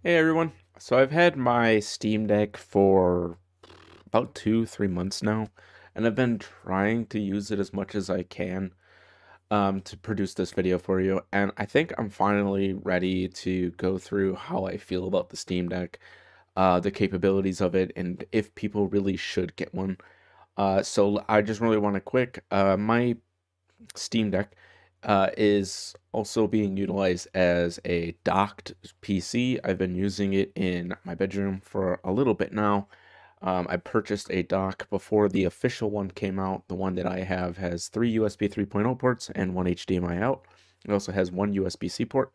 Hey everyone. So I've had my Steam Deck for about 3 months now, and I've been trying to use it as much as I can to produce this video for you. And I think I'm finally ready to go through how I feel about the Steam Deck, the capabilities of it, and if people really should get one. So I just really want to quick. My Steam Deck is also being utilized as a docked PC. I've been using it in my bedroom for a little bit now. I purchased a dock before the official one came out. The one that I have has three USB 3.0 ports and one HDMI out. It also has one USB-C port.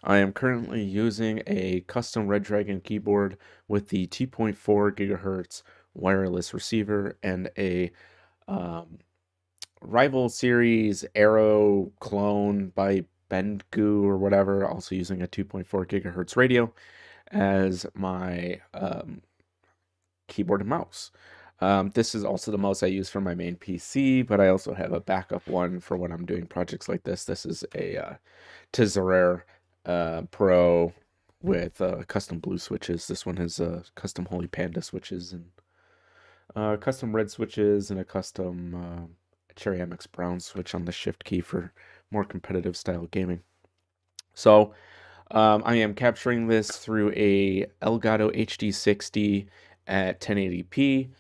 I am currently using a custom Red Dragon keyboard with the 2.4 gigahertz wireless receiver and a um, rival series Arrow clone by Bengu or whatever, also using a 2.4 gigahertz radio as my keyboard and mouse. This is also the mouse I use for my main PC, but I also have a backup one for when I'm doing projects like this. This is a Tizarere Pro with custom blue switches. This one has custom Holy Panda switches and custom red switches and a custom Cherry MX Brown switch on the shift key for more competitive style gaming. So I am capturing this through a Elgato HD60 at 1080p.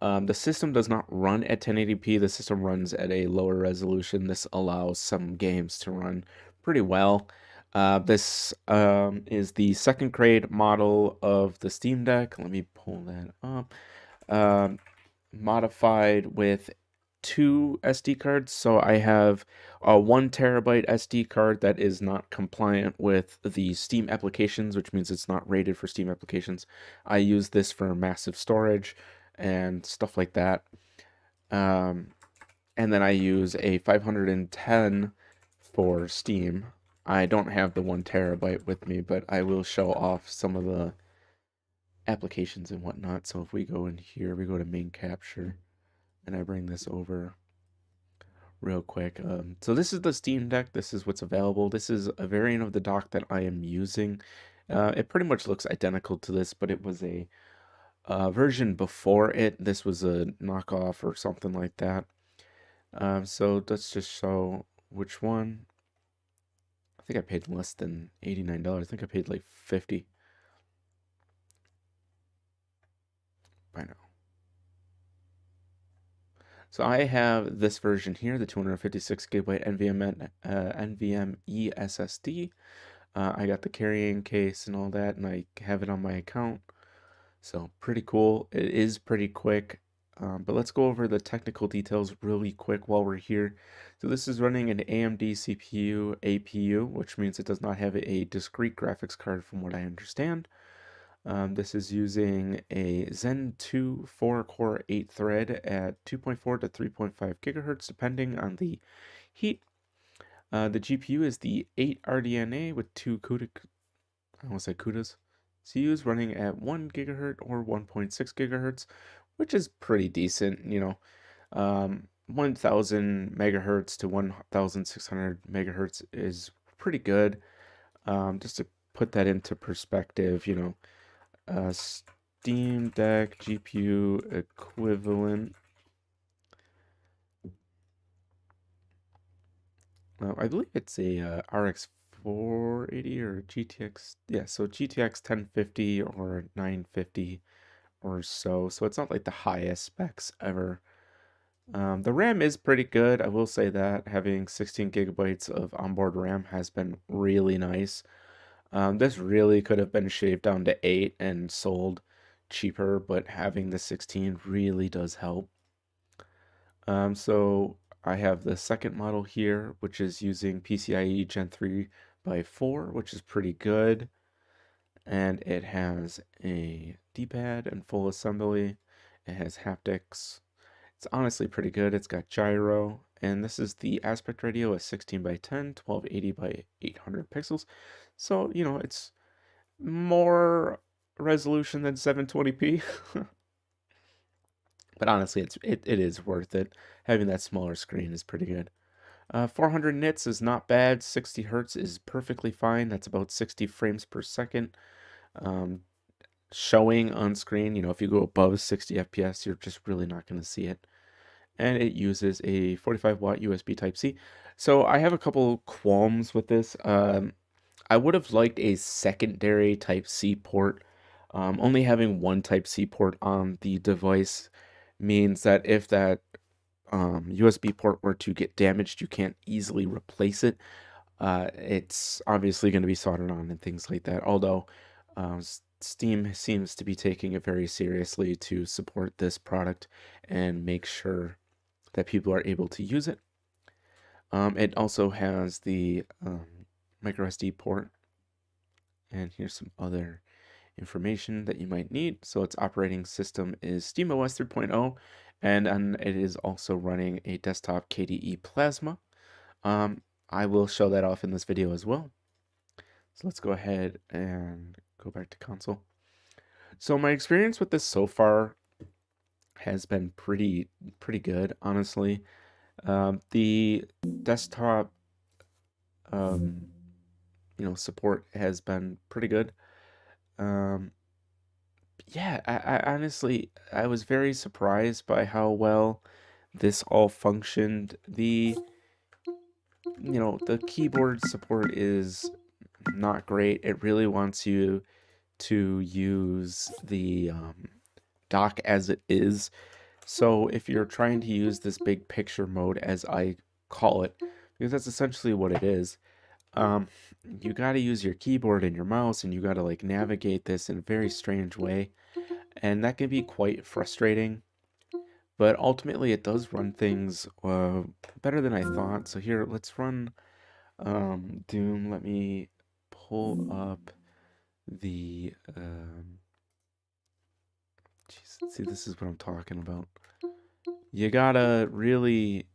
The system does not run at 1080p. The system runs at a lower resolution. This allows some games to run pretty well. This is the second grade model of the Steam Deck. Let me pull that up. Um, Modified with two SD cards. So I have a 1 terabyte SD card that is not compliant with the Steam applications, which means it's not rated for Steam applications. I use this for massive storage and stuff like that. Um, and then I use a 510 for Steam. I don't have the 1 terabyte with me, but I will show off some of the applications and whatnot. So if we go in here, we go to main capture and I bring this over real quick. So this is the Steam Deck. This is what's available. This is a variant of the dock that I am using. It pretty much looks identical to this, but it was a version before it. This was a knockoff or something like that. So let's just show which one. I think I paid less than $89. I think I paid like 50 by now. So I have this version here, the 256 gigabyte NVMe SSD. I got the carrying case and all that, and I have it on my account. So pretty cool. It is pretty quick. But let's go over the technical details really quick while we're here. So this is running an AMD CPU APU, which means it does not have a discrete graphics card from what I understand. This is using a Zen 2 4-core 8-thread at 2.4 to 3.5 gigahertz, depending on the heat. The GPU is the 8 RDNA with 2 CUDA, I almost said CUDAs. CUs running at 1 gigahertz or 1.6 gigahertz, which is pretty decent, 1000 megahertz to 1600 megahertz is pretty good. Just to put that into perspective, Steam Deck GPU equivalent. I believe it's a RX 480 or GTX. Yeah, so GTX 1050 or 950 or so. So it's not like the highest specs ever. The RAM is pretty good. I will say that having 16 gigabytes of onboard RAM has been really nice. This really could have been shaved down to 8 and sold cheaper, but having the 16 really does help. So I have the second model here, which is using PCIe Gen 3 by 4, which is pretty good. And it has a D-pad and full assembly. It has haptics. It's honestly pretty good. It's got gyro, and this is the aspect ratio at 16 by 10, 1280 by 800 pixels. So, it's more resolution than 720p. But honestly, it is worth it. Having that smaller screen is pretty good. 400 nits is not bad. 60 hertz is perfectly fine. That's about 60 frames per second. um, showing on screen. You know, if you go above 60 FPS, you're just really not going to see it. And it uses a 45-watt USB Type-C. So I have a couple qualms with this. I would have liked a secondary Type-C port. Only having one Type-C port on the device means that if that USB port were to get damaged, you can't easily replace it. It's obviously going to be soldered on and things like that. Although Steam seems to be taking it very seriously to support this product and make sure that people are able to use it. It also has the micro SD port, and here's some other information that you might need. So its operating system is SteamOS 3.0, and it is also running a desktop KDE Plasma. I will show that off in this video as well. So let's go ahead and go back to console. So my experience with this so far has been pretty good, honestly. The desktop, support has been pretty good. Yeah, I honestly, I was very surprised by how well this all functioned. The keyboard support is not great. It really wants you to use the dock as it is. So if you're trying to use this big picture mode, as I call it, because that's essentially what it is, you got to use your keyboard and your mouse, and you got to like navigate this in a very strange way, and that can be quite frustrating. But ultimately, it does run things better than I thought. So here, let's run Doom. Let me pull up the see, this is what I'm talking about. You gotta really,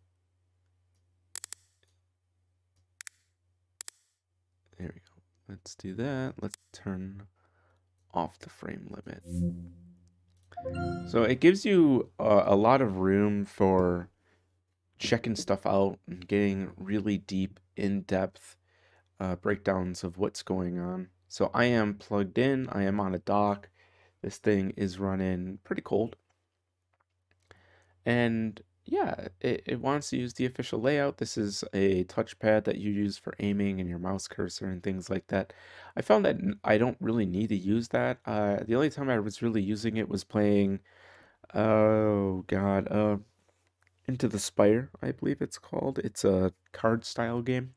there we go. Let's do that. Let's turn off the frame limit. So it gives you a lot of room for checking stuff out and getting really deep, in-depth breakdowns of what's going on. So I am plugged in. I am on a dock. This thing is running pretty cold. And yeah, it wants to use the official layout. This is a touchpad that you use for aiming and your mouse cursor and things like that. I found that I don't really need to use that. The only time I was really using it was playing, oh God, Into the Spire, I believe it's called. It's a card style game.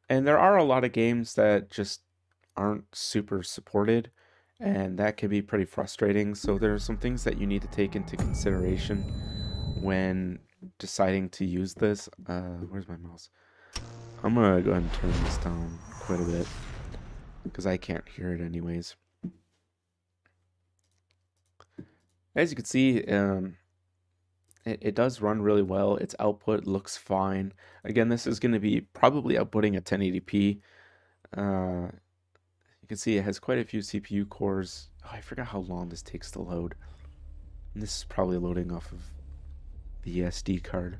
And there are a lot of games that just aren't super supported, and that can be pretty frustrating. So there are some things that you need to take into consideration when deciding to use this. Where's my mouse? I'm gonna go ahead and turn this down quite a bit because I can't hear it anyways. As you can see, it does run really well. Its output looks fine. Again, this is going to be probably outputting at 1080p. You can see it has quite a few CPU cores. Oh, I forgot how long this takes to load. And this is probably loading off of the SD card.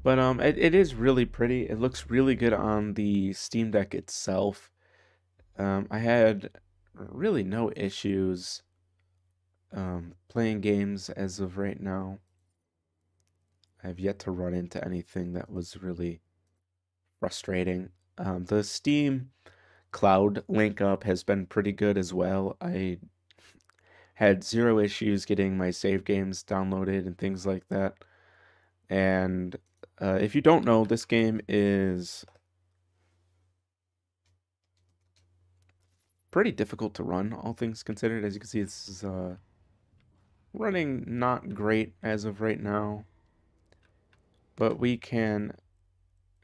But it is really pretty. It looks really good on the Steam Deck itself. I had really no issues playing games as of right now. I have yet to run into anything that was really frustrating. The Steam Cloud link up has been pretty good as well. I had zero issues getting my save games downloaded and things like that. And if you don't know, this game is pretty difficult to run, all things considered. As you can see, this is running not great as of right now. But we can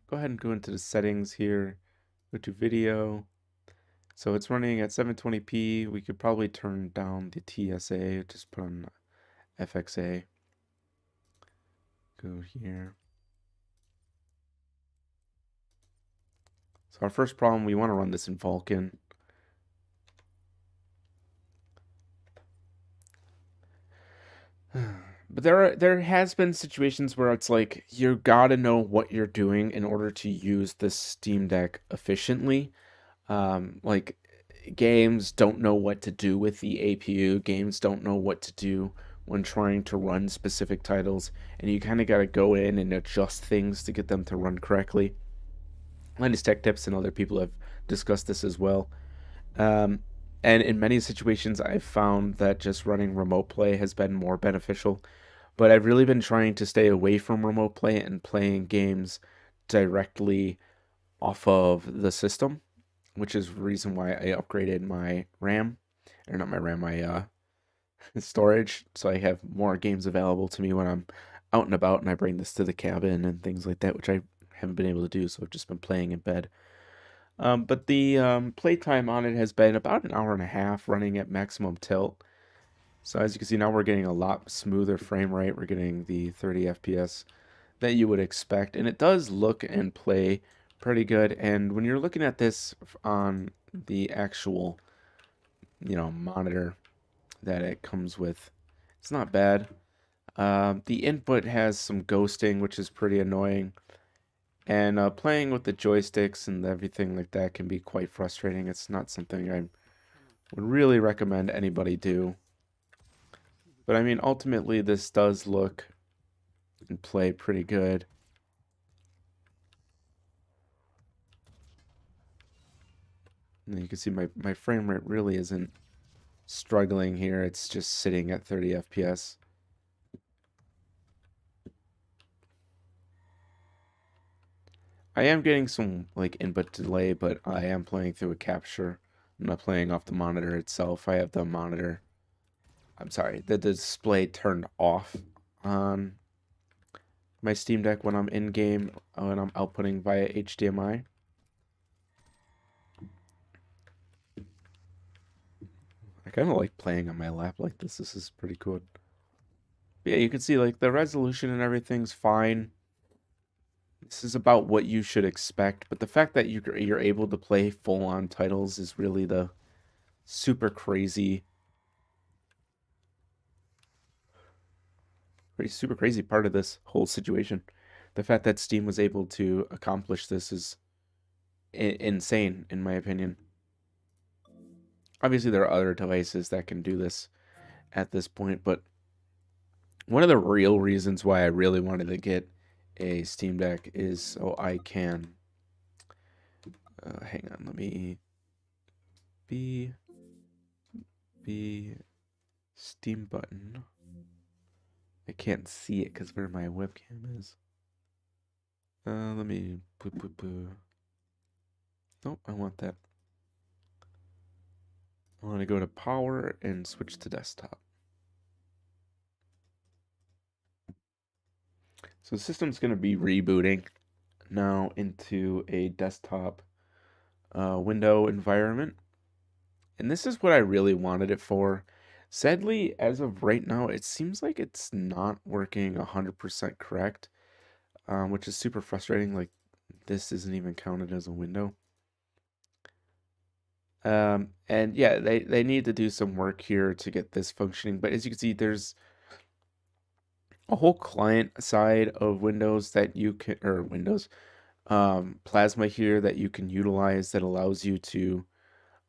go ahead and go into the settings here, go to video. So it's running at 720p. We could probably turn down the TSA, just put on FXA. Go here. So our first problem, we want to run this in Vulkan. But there has been situations where it's like you gotta know what you're doing in order to use the Steam Deck efficiently. Like games don't know what to do with the APU. Games don't know what to do when trying to run specific titles, and you kind of got to go in and adjust things to get them to run correctly. Linus Tech Tips and other people have discussed this as well. Um, and in many situations, I've found that just running remote play has been more beneficial. But I've really been trying to stay away from remote play and playing games directly off of the system, which is the reason why I upgraded my RAM, or not my RAM, my storage, so I have more games available to me when I'm out and about, and I bring this to the cabin and things like that, which I haven't been able to do, so I've just been playing in bed. But the playtime on it has been about an hour and a half running at maximum tilt. So as you can see now we're getting a lot smoother frame rate. We're getting the 30 FPS that you would expect. And it does look and play pretty good. And when you're looking at this on the actual, monitor that it comes with, it's not bad. The input has some ghosting, which is pretty annoying. And playing with the joysticks and everything like that can be quite frustrating. It's not something I would really recommend anybody do. But I mean, ultimately, this does look and play pretty good. And you can see my frame rate really isn't struggling here. It's just sitting at 30 FPS. I am getting some like input delay, but I am playing through a capture. I'm not playing off the monitor itself. I have the monitor, I'm sorry, the display turned off on my Steam Deck when I'm in game, when I'm outputting via HDMI. I kind of like playing on my lap like this. This is pretty cool. But yeah, you can see like the resolution and everything's fine. This is about what you should expect, but the fact that you're able to play full-on titles is really the super crazy, super crazy part of this whole situation. The fact that Steam was able to accomplish this is insane, in my opinion. Obviously, there are other devices that can do this at this point, but one of the real reasons why I really wanted to get a Steam Deck is so I can hang on, let me be Steam button. I can't see it because where my webcam is. Let me Nope, I want that. I want to go to power and switch to desktop. So the system's going to be rebooting now into a desktop window environment. And this is what I really wanted it for. Sadly, as of right now, it seems like it's not working 100% correct, which is super frustrating. Like, this isn't even counted as a window. And yeah, they need to do some work here to get this functioning. But as you can see, there's a whole client side of Windows that you can, or Windows, Plasma here that you can utilize that allows you to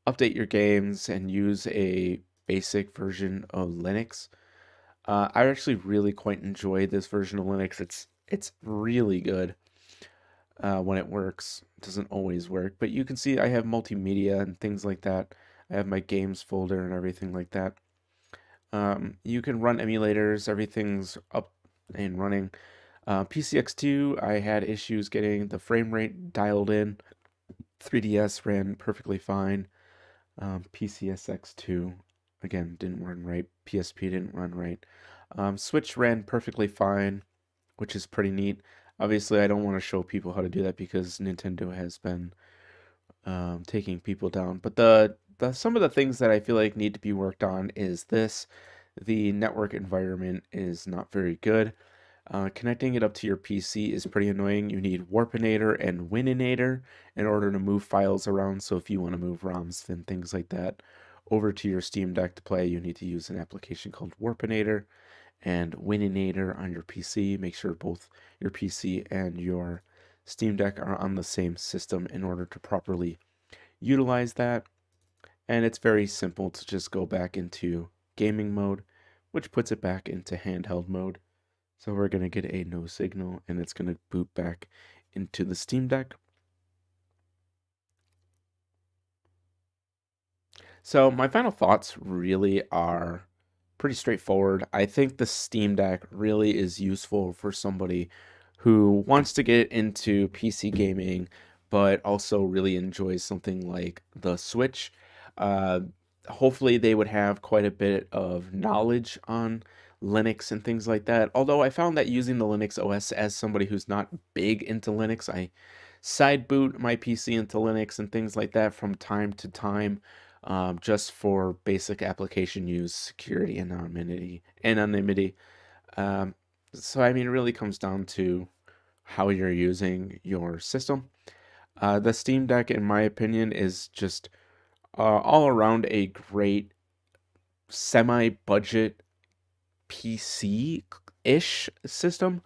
update your games and use a basic version of Linux. I actually really quite enjoy this version of Linux. It's really good when it works. It doesn't always work, but you can see I have multimedia and things like that. I have my games folder and everything like that. You can run emulators. Everything's up and running. PCX2, I had issues getting the frame rate dialed in. 3DS ran perfectly fine. PCSX2, again, didn't run right. PSP didn't run right. Switch ran perfectly fine, which is pretty neat. Obviously, I don't want to show people how to do that because Nintendo has been taking people down. But some of the things that I feel like need to be worked on is this. The network environment is not very good. Connecting it up to your PC is pretty annoying. You need Warpinator and Wininator in order to move files around. So if you want to move ROMs and things like that over to your Steam Deck to play, you need to use an application called Warpinator. and Wininator on your PC. Make sure both your PC and your Steam Deck are on the same system in order to properly utilize that. And it's very simple to just go back into gaming mode, which puts it back into handheld mode. So we're going to get a no signal, and it's going to boot back into the Steam Deck. So my final thoughts really are pretty straightforward. I think the Steam Deck really is useful for somebody who wants to get into PC gaming, but also really enjoys something like the Switch. Uh, Hopefully, they would have quite a bit of knowledge on Linux and things like that. Although I found that using the Linux OS as somebody who's not big into Linux, I side boot my PC into Linux and things like that from time to time, just for basic application use, security, and anonymity. Um, so I mean, it really comes down to how you're using your system. The Steam Deck, in my opinion, is just all around a great semi-budget PC-ish system.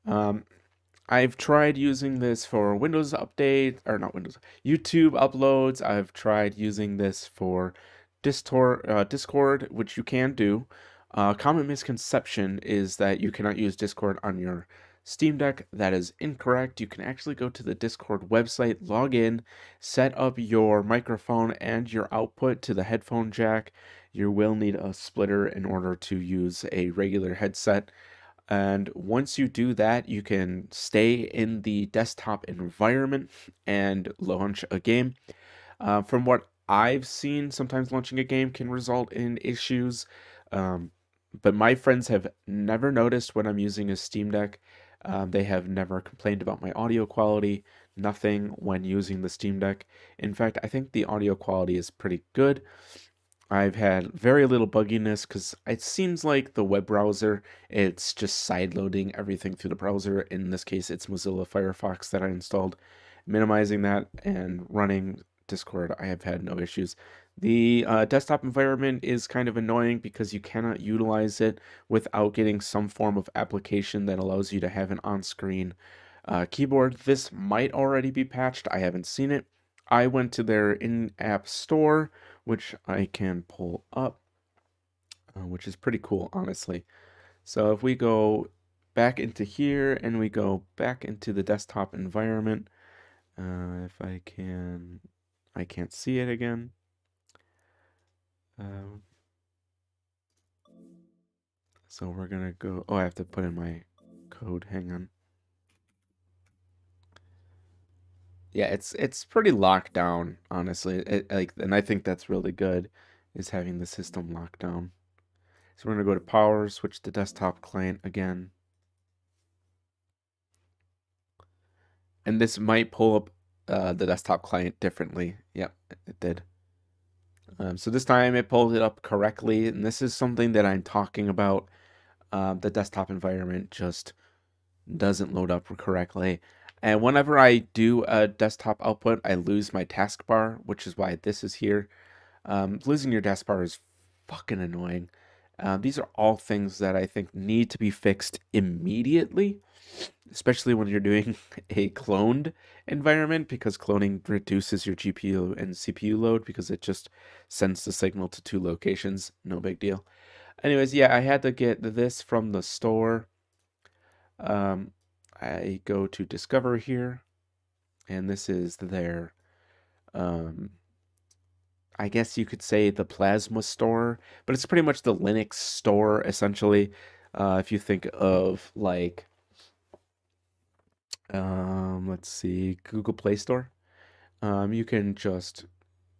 Um, I've tried using this for Windows update, or not Windows, YouTube uploads. I've tried using this for Discord, which you can do. Common misconception is that you cannot use Discord on your Steam Deck. That is incorrect. You can actually go to the Discord website, log in, set up your microphone and your output to the headphone jack. You will need a splitter in order to use a regular headset. And once you do that, you can stay in the desktop environment and launch a game. From what I've seen, sometimes launching a game can result in issues. Um, but my friends have never noticed when I'm using a Steam Deck. They have never complained about my audio quality, nothing when using the Steam Deck. In fact, I think the audio quality is pretty good. I've had very little bugginess because it seems like the web browser, it's just side-loading everything through the browser. In this case, it's Mozilla Firefox that I installed. Minimizing that and running Discord, I have had no issues. The desktop environment is kind of annoying because you cannot utilize it without getting some form of application that allows you to have an on-screen keyboard. This might already be patched. I haven't seen it. I went to their in-app store, which I can pull up, which is pretty cool, honestly. So if we go back into here and we go back into the desktop environment, if I can't see it again. So we're gonna go, oh, I have to put in my code, hang on. Yeah, it's pretty locked down, honestly. And I think that's really good, is having the system locked down. So we're gonna go to power, switch to desktop client again. And this might pull up the desktop client differently. Yep, it did. So this time it pulled it up correctly, and this is something that I'm talking about. The desktop environment just doesn't load up correctly. And whenever I do a desktop output, I lose my taskbar, which is why this is here. Losing your taskbar is fucking annoying. These are all things that I think need to be fixed immediately, especially when you're doing a cloned environment, because cloning reduces your GPU and CPU load because it just sends the signal to two locations. No big deal. Anyways, yeah, I had to get this from the store. I go to Discover here, and this is their, I guess you could say the Plasma store, but it's pretty much the Linux store, essentially. If you think of like, let's see, Google Play Store. You can just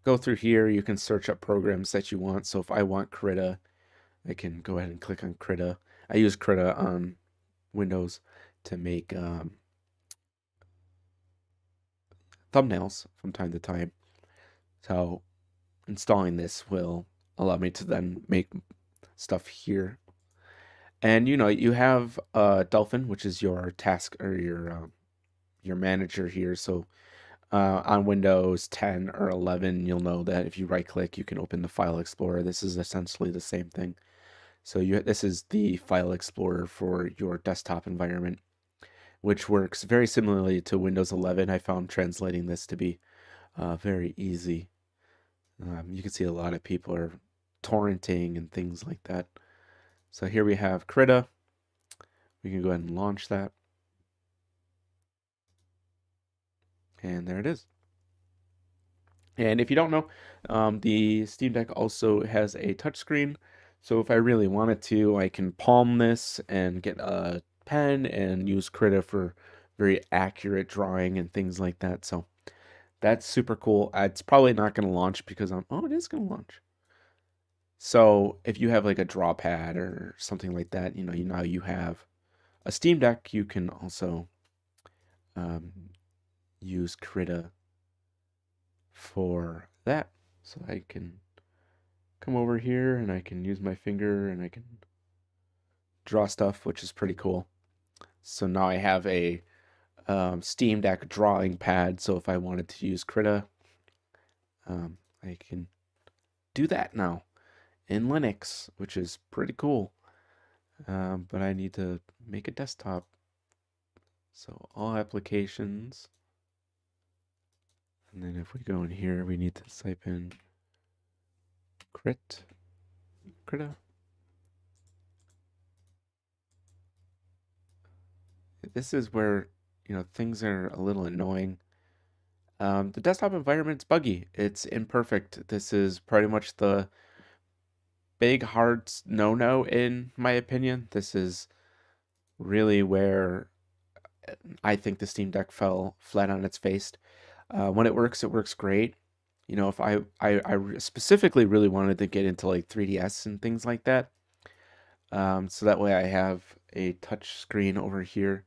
go through here. You can search up programs that you want. So if I want Krita, I can go ahead and click on Krita. I use Krita on Windows to make thumbnails from time to time. So installing this will allow me to then make stuff here. And you have Dolphin, which is your task or your manager here. So on Windows 10 or 11, you'll know that if you right click, you can open the File Explorer. This is essentially the same thing. So this is the file explorer for your desktop environment, which works very similarly to Windows 11. I found translating this to be very easy. You can see a lot of people are torrenting and things like that. So here we have Krita. We can go ahead and launch that. And there it is. And if you don't know, the Steam Deck also has a touchscreen. So if I really wanted to, I can palm this and get a pen and use Krita for very accurate drawing and things like that. So that's super cool. It's probably not going to launch because oh, it is going to launch. So if you have like a draw pad or something like that, now you have a Steam Deck, you can also um, use Krita for that. So I can come over here and I can use my finger and I can draw stuff, which is pretty cool. So now I have a Steam Deck drawing pad. So if I wanted to use Krita, I can do that now in Linux, which is pretty cool. But I need to make a desktop. So all applications. And then if we go in here, we need to type in Krita. This is where, things are a little annoying. The desktop environment's buggy. It's imperfect. This is pretty much the big hard no-no in my opinion. This is really where I think the Steam Deck fell flat on its face. When it works great. If I specifically really wanted to get into like 3DS and things like that. So that way I have a touch screen over here.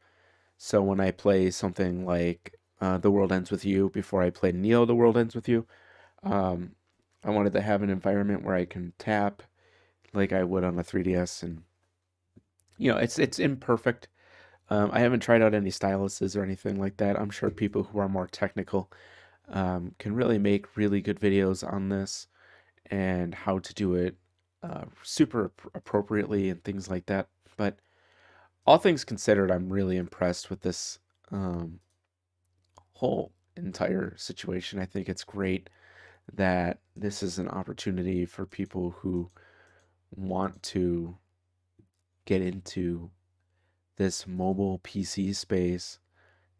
So when I play something like The World Ends With You, before I play Neo The World Ends With You, um, I wanted to have an environment where I can tap like I would on a 3DS, and it's imperfect. I haven't tried out any styluses or anything like that. I'm sure people who are more technical can really make really good videos on this and how to do it super appropriately and things like that. But all things considered, I'm really impressed with this whole entire situation. I think it's great that this is an opportunity for people who want to get into this mobile PC space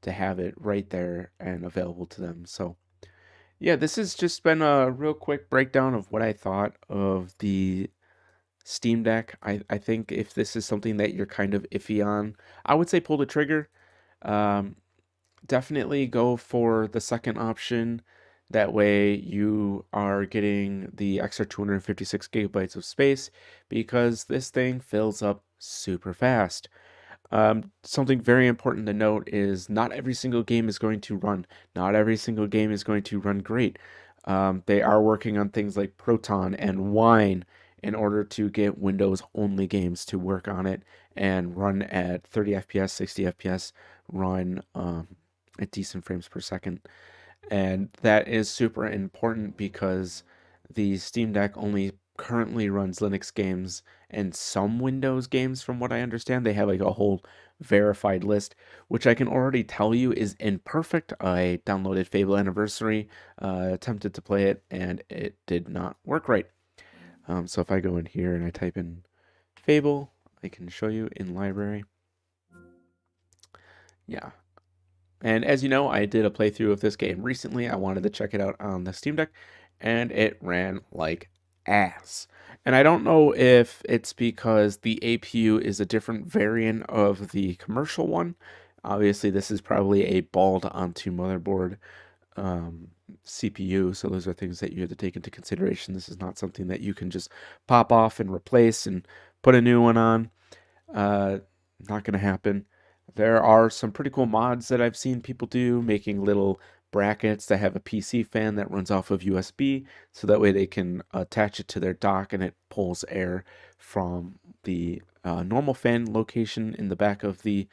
to have it right there and available to them. So, yeah, this has just been a real quick breakdown of what I thought of the Steam Deck. I think if this is something that you're kind of iffy on, I would say pull the trigger. Um, Definitely go for the second option. That way you are getting the extra 256 gigabytes of space because this thing fills up super fast. Something very important to note is not every single game is going to run. Not every single game is going to run great. They are working on things like Proton and Wine in order to get Windows only games to work on it and run at 30 FPS, 60 FPS, run at decent frames per second. And that is super important because the Steam Deck only currently runs Linux games and some Windows games, from what I understand. They have like a whole verified list, which I can already tell you is imperfect. I downloaded Fable Anniversary, attempted to play it, and it did not work right. So if I go in here and I type in Fable, I can show you in library. Yeah. And as you know, I did a playthrough of this game recently. I wanted to check it out on the Steam Deck, and it ran like ass. And I don't know if it's because the APU is a different variant of the commercial one. Obviously, this is probably a balled onto motherboard CPU, so those are things that you have to take into consideration. This is not something that you can just pop off and replace and put a new one on. Not going to happen. There are some pretty cool mods that I've seen people do, making little brackets that have a PC fan that runs off of USB, so that way they can attach it to their dock and it pulls air from the normal fan location in the back of the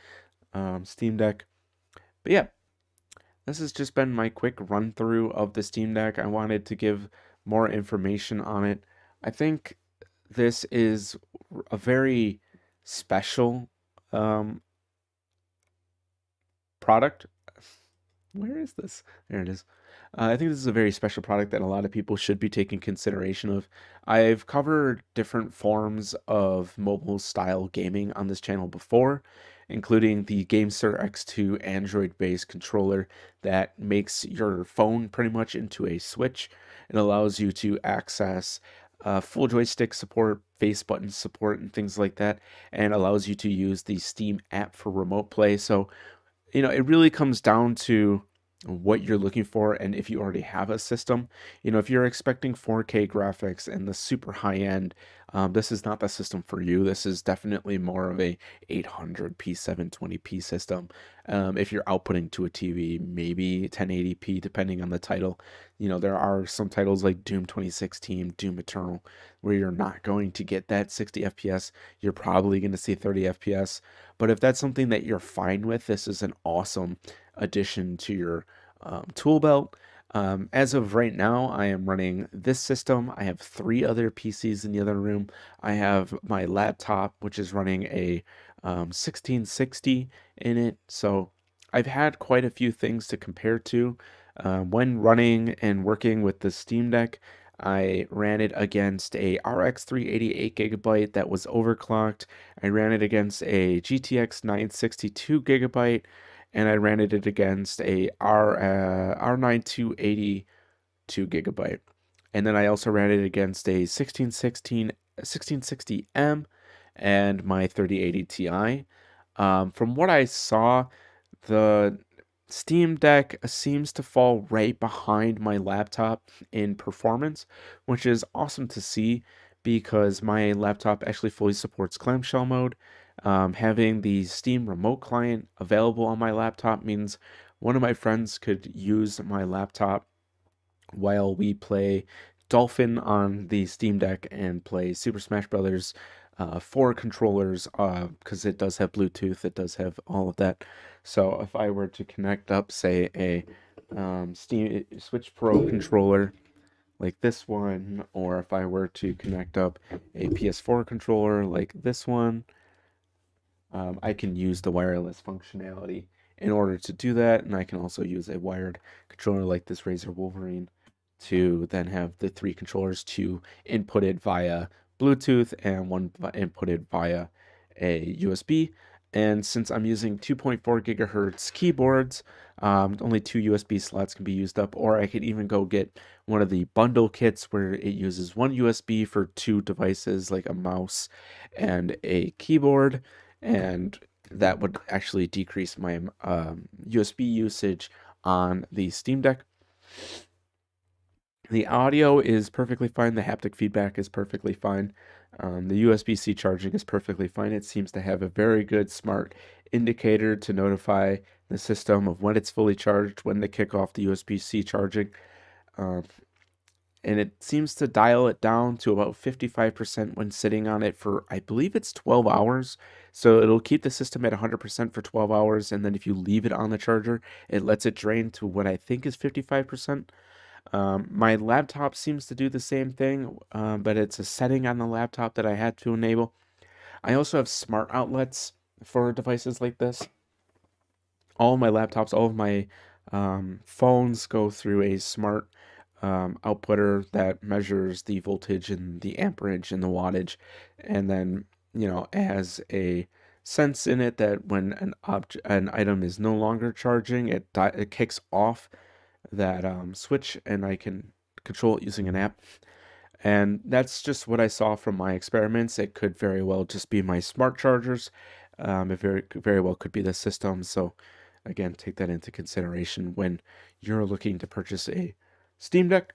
Steam Deck. But yeah, this has just been my quick run through of the Steam Deck. I wanted to give more information on it. I think this is a very special um, product. Where is this? There it is. I think this is a very special product that a lot of people should be taking consideration of. I've covered different forms of mobile style gaming on this channel before, including the GameSir X2 Android-based controller that makes your phone pretty much into a Switch. It allows you to access full joystick support, face button support, and things like that, and allows you to use the Steam app for remote play. So it really comes down to what you're looking for and if you already have a system. If you're expecting 4K graphics and the super high end, this is not the system for you. This is definitely more of a 800p 720p system. If you're outputting to a TV, maybe 1080p depending on the title. There are some titles like Doom 2016, Doom Eternal, where you're not going to get that 60 FPS. You're probably going to see 30 FPS. But if that's something that you're fine with, this is an awesome addition to your tool belt. As of right now, I am running this system. I have 3 other PCs in the other room. I have my laptop, which is running a 1660 in it. So I've had quite a few things to compare to. When running and working with the Steam Deck, I ran it against a RX 388 gigabyte that was overclocked. I ran it against a GTX 962 gigabyte, and I ran it against a R9 282 gigabyte. And then I also ran it against a 1660M and my 3080 Ti. From what I saw, the Steam Deck seems to fall right behind my laptop in performance, which is awesome to see because my laptop actually fully supports clamshell mode. Having the Steam remote client available on my laptop means one of my friends could use my laptop while we play Dolphin on the Steam Deck and play Super Smash Brothers 4 controllers because it does have Bluetooth, it does have all of that. So if I were to connect up, say, a Steam Switch Pro controller like this one, or if I were to connect up a PS4 controller like this one, I can use the wireless functionality in order to do that, and I can also use a wired controller like this Razer Wolverine to then have the 3 controllers, 2 inputted via Bluetooth and 1 inputted via a USB. And since I'm using 2.4 gigahertz keyboards, only 2 USB slots can be used up, or I could even go get one of the bundle kits where it uses 1 USB for 2 devices, like a mouse and a keyboard, and that would actually decrease my USB usage on the Steam Deck. The audio is perfectly fine. The haptic feedback is perfectly fine. The USB-C charging is perfectly fine. It seems to have a very good smart indicator to notify the system of when it's fully charged, when to kick off the USB-C charging. And it seems to dial it down to about 55% when sitting on it for, I believe it's 12 hours. So it'll keep the system at 100% for 12 hours, and then if you leave it on the charger, it lets it drain to what I think is 55%. My laptop seems to do the same thing, but it's a setting on the laptop that I had to enable. I also have smart outlets for devices like this. All of my laptops, all of my phones go through a smart outputter that measures the voltage and the amperage and the wattage, and then has a sense in it that when an item is no longer charging, it kicks off that switch, and I can control it using an app. And that's just what I saw from my experiments. It could very well just be my smart chargers. It very well could be the system. So again, take that into consideration when you're looking to purchase a Steam Deck.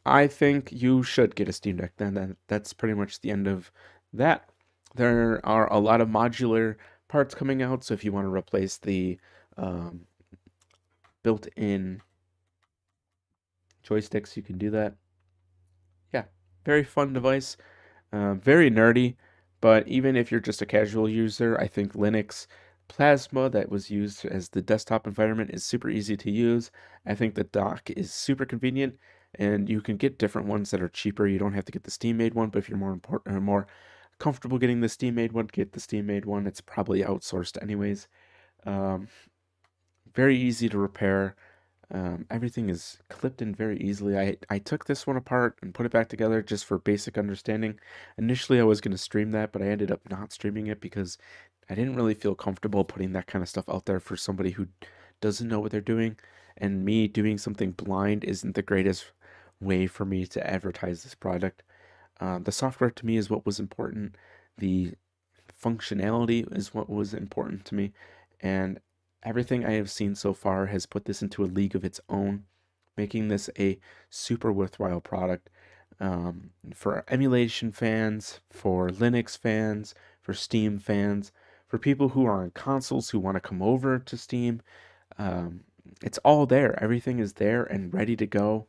I think you should get a Steam Deck. Then that's pretty much the end of that. There are a lot of modular parts coming out, so if you want to replace the built-in joysticks, you can do that. Yeah, very fun device, very nerdy, but even if you're just a casual user, I think Linux Plasma that was used as the desktop environment is super easy to use. I think the dock is super convenient, and you can get different ones that are cheaper. You don't have to get the Steam made one, but if you're more comfortable getting the Steam-made one, get the Steam-made one. It's probably outsourced anyways. Um, Very easy to repair. Everything is clipped in very easily. I took this one apart and put it back together just for basic understanding. Initially, I was going to stream that, but I ended up not streaming it because I didn't really feel comfortable putting that kind of stuff out there for somebody who doesn't know what they're doing. And me doing something blind isn't the greatest way for me to advertise this product. The software to me is what was important. The functionality is what was important to me. And everything I have seen so far has put this into a league of its own, making this a super worthwhile product for emulation fans, for Linux fans, for Steam fans, for people who are on consoles who want to come over to Steam. Um, it's all there. Everything is there and ready to go.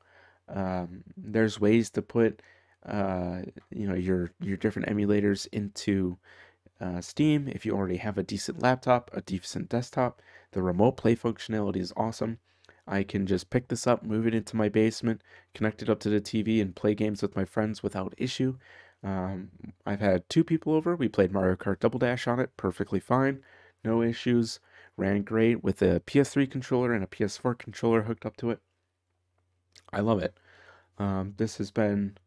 There's ways to put your different emulators into Steam. If you already have a decent laptop, a decent desktop, the remote play functionality is awesome. I can just pick this up, move it into my basement, connect it up to the TV, and play games with my friends without issue. Um, I've had 2 people over. We played Mario Kart Double Dash on it perfectly fine. No issues. Ran great with a PS3 controller and a PS4 controller hooked up to it. I love it. This has been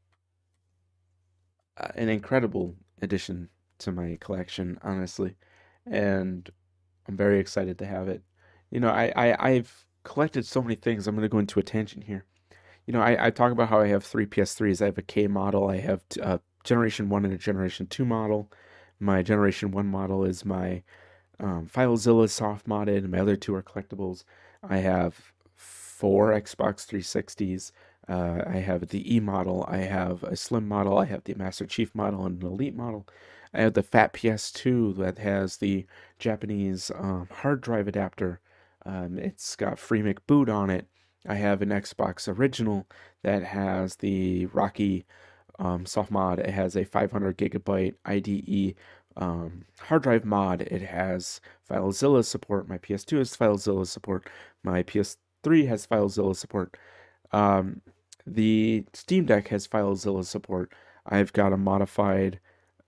an incredible addition to my collection, honestly, and I'm very excited to have it. I've collected so many things. I'm going to go into a tangent here. I talk about how I have 3 PS3s. I have a K model. I have a Generation 1 and a Generation 2 model. My Generation 1 model is my FileZilla soft modded, and my other 2 are collectibles. I have 4 Xbox 360s. I have the E model. I have a Slim model. I have the Master Chief model and an Elite model. I have the Fat PS2 that has the Japanese hard drive adapter. It's got FreeMic boot on it. I have an Xbox original that has the Rocky soft mod. It has a 500 gigabyte IDE hard drive mod. It has FileZilla support. My PS2 has FileZilla support. My PS3 has FileZilla support. Um, the Steam Deck has FileZilla support. I've got a modified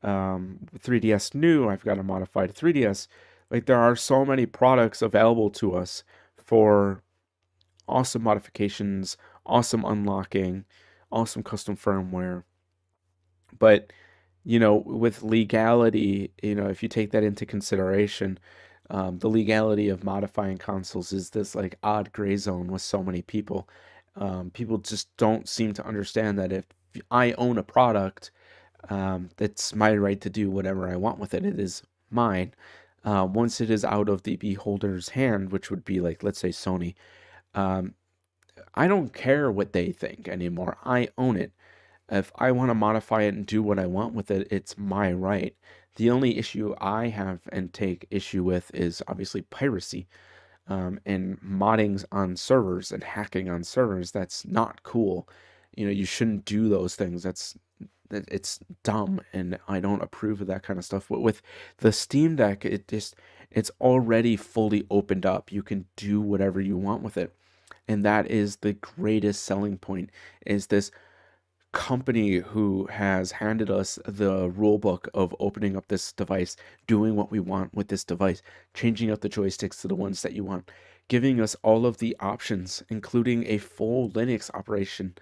3DS new. I've got a modified 3DS. Like, there are so many products available to us for awesome modifications, awesome unlocking, awesome custom firmware. But, with legality, if you take that into consideration, the legality of modifying consoles is this like odd gray zone with so many people. People just don't seem to understand that if I own a product, that's my right to do whatever I want with it. It is mine. Once it is out of the beholder's hand, which would be like, let's say Sony, um, I don't care what they think anymore. I own it. If I want to modify it and do what I want with it, it's my right. The only issue I have and take issue with is obviously piracy, and modding on servers and hacking on servers. That's not cool. You shouldn't do those things. It's dumb, and I don't approve of that kind of stuff. But with the Steam Deck, it's already fully opened up. You can do whatever you want with it. And that is the greatest selling point, is this company who has handed us the rule book of opening up this device, doing what we want with this device, changing out the joysticks to the ones that you want, giving us all of the options, including a full Linux operation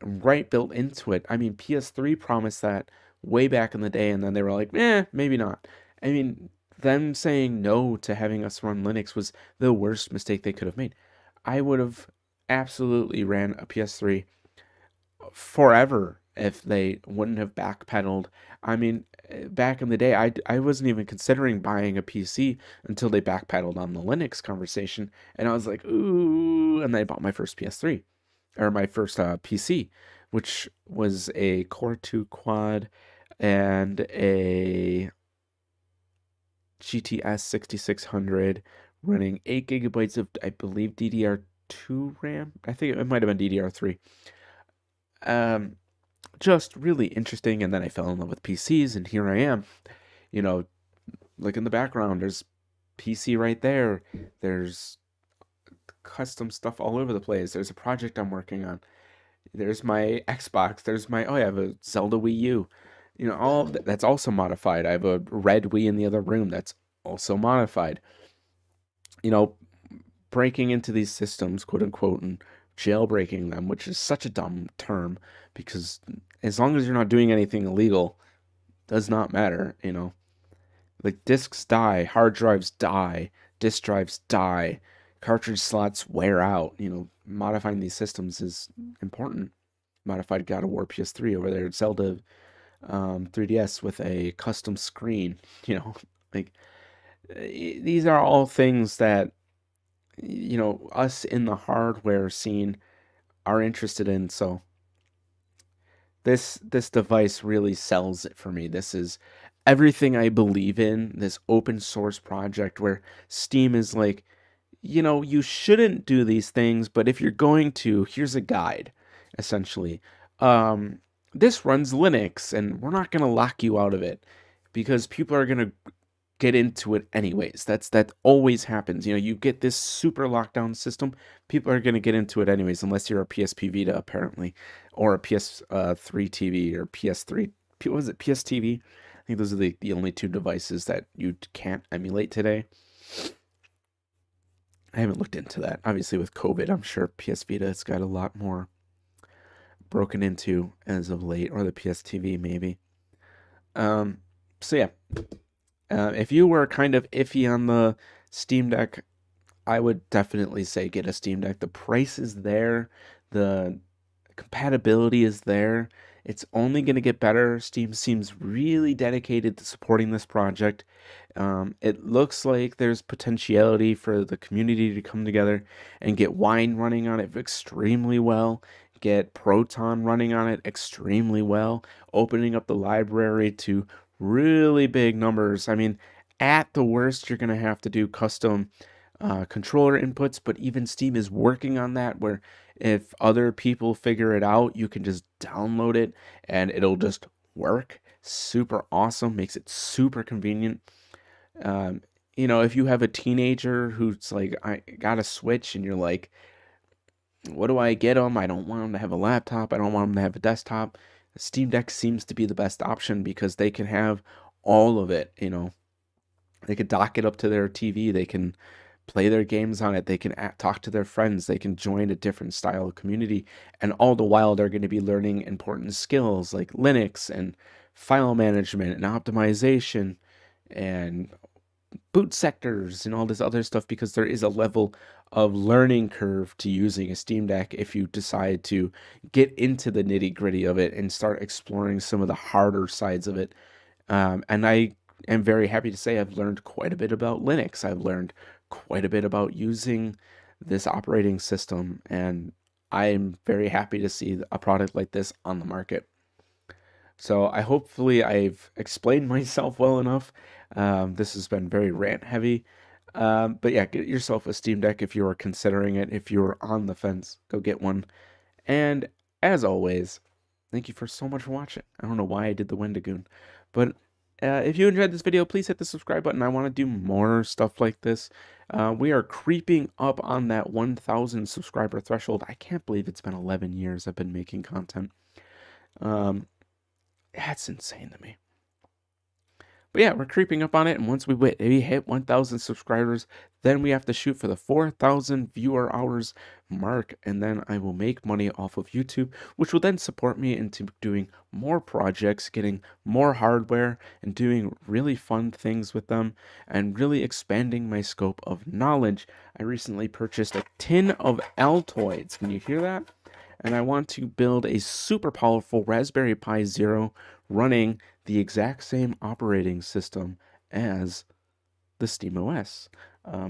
right built into it. I mean, PS3 promised that way back in the day, and then they were like, maybe not. I mean, them saying no to having us run Linux was the worst mistake they could have made. I would have absolutely ran a PS3 forever if they wouldn't have backpedaled. I mean, back in the day, I wasn't even considering buying a PC until they backpedaled on the Linux conversation, and I was like, ooh, and then I bought my first PS3, or my first PC, which was a Core 2 quad and a GTS 6600 running 8 gigabytes of, I believe, DDR2 RAM. I think it might have been DDR3. Um, just really interesting. And then I fell in love with PCs, and here I am. Look in the background. There's PC right there. There's custom stuff all over the place. There's a project I'm working on. There's my Xbox. I have a Zelda Wii U. You know, that's also modified. I have a red Wii in the other room that's also modified. You know, breaking into these systems, quote unquote, and jailbreaking them, which is such a dumb term because as long as you're not doing anything illegal, does not matter, you know. Like discs die, hard drives die, disk drives die, cartridge slots wear out. You know, modifying these systems is important. Modified God of War PS3 over there, Zelda 3DS with a custom screen. You know, like these are all things that you know us in the hardware scene are interested in. So this device really sells it for me. This is everything I believe in. This open source project where Steam is like, you know, you shouldn't do these things, but if you're going to, here's a guide, essentially. Um, this runs Linux, and we're not going to lock you out of it because people are going to get into it anyways. That always happens. You know, you get this super lockdown system, people are going to get into it anyways, unless you're a PSP Vita apparently, or a PS3 TV or PS3. What was it? PS TV. I think those are the only two devices that you can't emulate today. I haven't looked into that. Obviously, with COVID, I'm sure PS Vita has got a lot more broken into as of late, or the PS TV maybe. Um, so yeah, if you were kind of iffy on the Steam Deck, I would definitely say get a Steam Deck. The price is there, the compatibility is there. It's only going to get better. Steam seems really dedicated to supporting this project. It looks like there's potentiality for the community to come together and get Wine running on it extremely well, get Proton running on it extremely well, opening up the library to really big numbers. I mean, at the worst, you're going to have to do custom controller inputs, but even Steam is working on that where if other people figure it out, you can just download it and it'll just work. Super awesome, makes it super convenient. Um, you know, if you have a teenager who's like, I got a Switch, and you're like, what do I get them? I don't want them to have a laptop. I don't want them to have a desktop. Steam Deck seems to be the best option because they can have all of it, you know. They could dock it up to their TV. They can play their games on it. They can talk to their friends. They can join a different style of community. And all the while, they're going to be learning important skills like Linux and file management and optimization and boot sectors and all this other stuff because there is a level of learning curve to using a Steam Deck if you decide to get into the nitty gritty of it and start exploring some of the harder sides of it. And I am very happy to say I've learned quite a bit about Linux. I've learned quite a bit about using this operating system, and I'm very happy to see a product like this on the market. So hopefully I've explained myself well enough. This has been very rant heavy. But yeah, get yourself a Steam Deck if you are considering it. If you're on the fence, go get one. And as always, thank you for so much for watching. I don't know why I did the Wendigoon, but if you enjoyed this video, please hit the subscribe button. I want to do more stuff like this. We are creeping up on that 1,000 subscriber threshold. I can't believe it's been 11 years I've been making content. That's insane to me. But yeah, we're creeping up on it, and once we hit 1,000 subscribers, then we have to shoot for the 4,000 viewer hours mark, and then I will make money off of YouTube, which will then support me into doing more projects, getting more hardware, and doing really fun things with them, and really expanding my scope of knowledge. I recently purchased a tin of Altoids. Can you hear that? And I want to build a super powerful Raspberry Pi Zero running the exact same operating system as the SteamOS,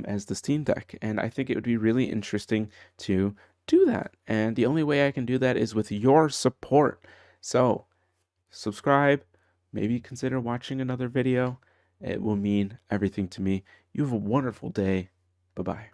as the Steam Deck. And I think it would be really interesting to do that. And the only way I can do that is with your support. So subscribe, maybe consider watching another video. It will mean everything to me. You have a wonderful day. Bye-bye.